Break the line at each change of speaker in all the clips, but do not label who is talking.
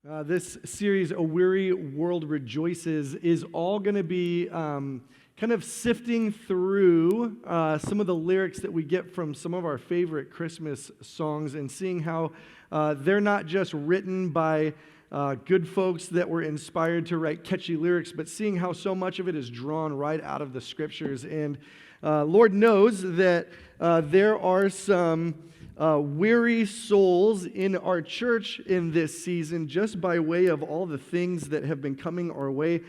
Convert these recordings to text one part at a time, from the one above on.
This series, A Weary World Rejoices, is all going to be kind of sifting through some of the lyrics that we get from some of our favorite Christmas songs and seeing how they're not just written by good folks that were inspired to write catchy lyrics, but seeing how so much of it is drawn right out of the Scriptures. And Lord knows that there are some weary souls in our church in this season just by way of all the things that have been coming our way,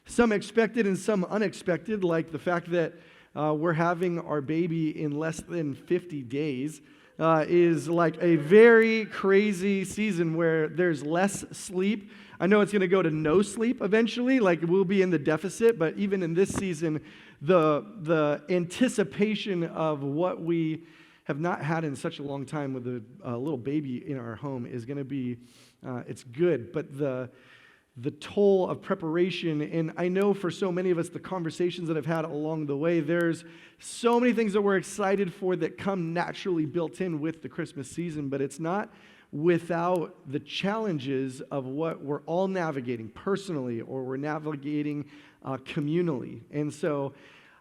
some expected and some unexpected, like the fact that we're having our baby in less than 50 days is like a very crazy season where there's less sleep. I know it's going to go to no sleep eventually, like we'll be in the deficit, but even in this season, the anticipation of what we have not had in such a long time with a little baby in our home is going to be, it's good, but the toll of preparation, and I know for so many of us, the conversations that I've had along the way, there's so many things that we're excited for that come naturally built in with the Christmas season, but it's not without the challenges of what we're all navigating personally or we're navigating communally. And so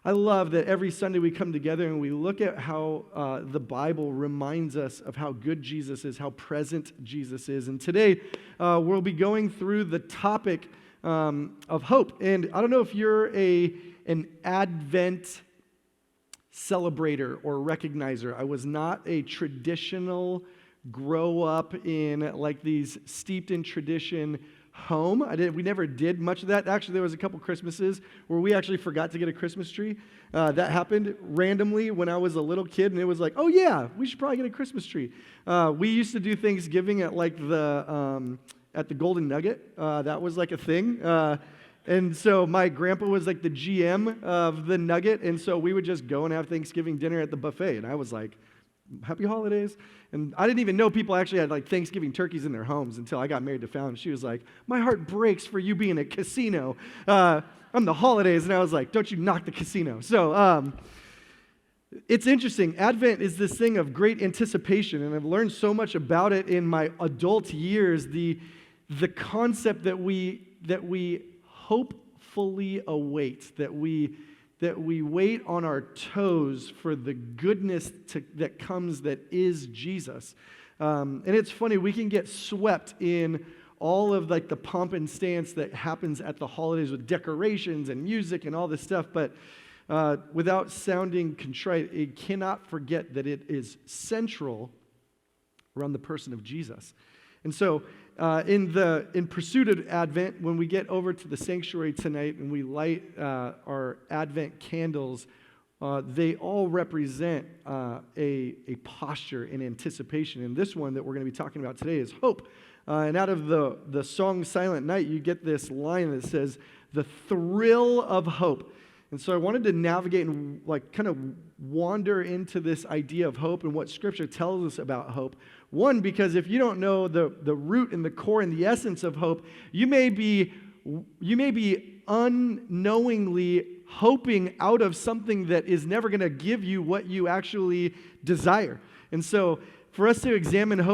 I love that every Sunday we come together and we look at how the Bible reminds us of how good Jesus is, how present Jesus is. And today we'll be going through the topic of hope. And I don't know if you're an Advent celebrator or recognizer. I was not a traditional grow up in like these steeped in tradition home. We never did much of that. Actually, there was a couple Christmases where we actually forgot to get a Christmas tree. That happened randomly when I was a little kid, and it was like, oh yeah, we should probably get a Christmas tree. We used to do Thanksgiving at like at the Golden Nugget. That was like a thing. And so my grandpa was like the GM of the Nugget, and so we would just go and have Thanksgiving dinner at the buffet, and I was like, happy holidays. And I didn't even know people actually had like Thanksgiving turkeys in their homes until I got married to Fallon. She was like, my heart breaks for you being a casino on the holidays. And I was like, don't you knock the casino. So it's interesting. Advent is this thing of great anticipation, and I've learned so much about it in my adult years. The concept that we hopefully await, that we wait on our toes for the goodness that comes that is Jesus. And it's funny, we can get swept in all of like the pomp and stance that happens at the holidays with decorations and music and all this stuff, but without sounding contrite, it cannot forget that it is central around the person of Jesus. And so in pursuit of Advent, when we get over to the sanctuary tonight and we light our Advent candles, they all represent a posture in anticipation. And this one that we're going to be talking about today is hope. And out of the song Silent Night, you get this line that says, the thrill of hope. And so I wanted to navigate and like kind of wander into this idea of hope and what Scripture tells us about hope. One, because if you don't know the root and the core and the essence of hope, you may be unknowingly hoping out of something that is never going to give you what you actually desire. And so for us to examine hope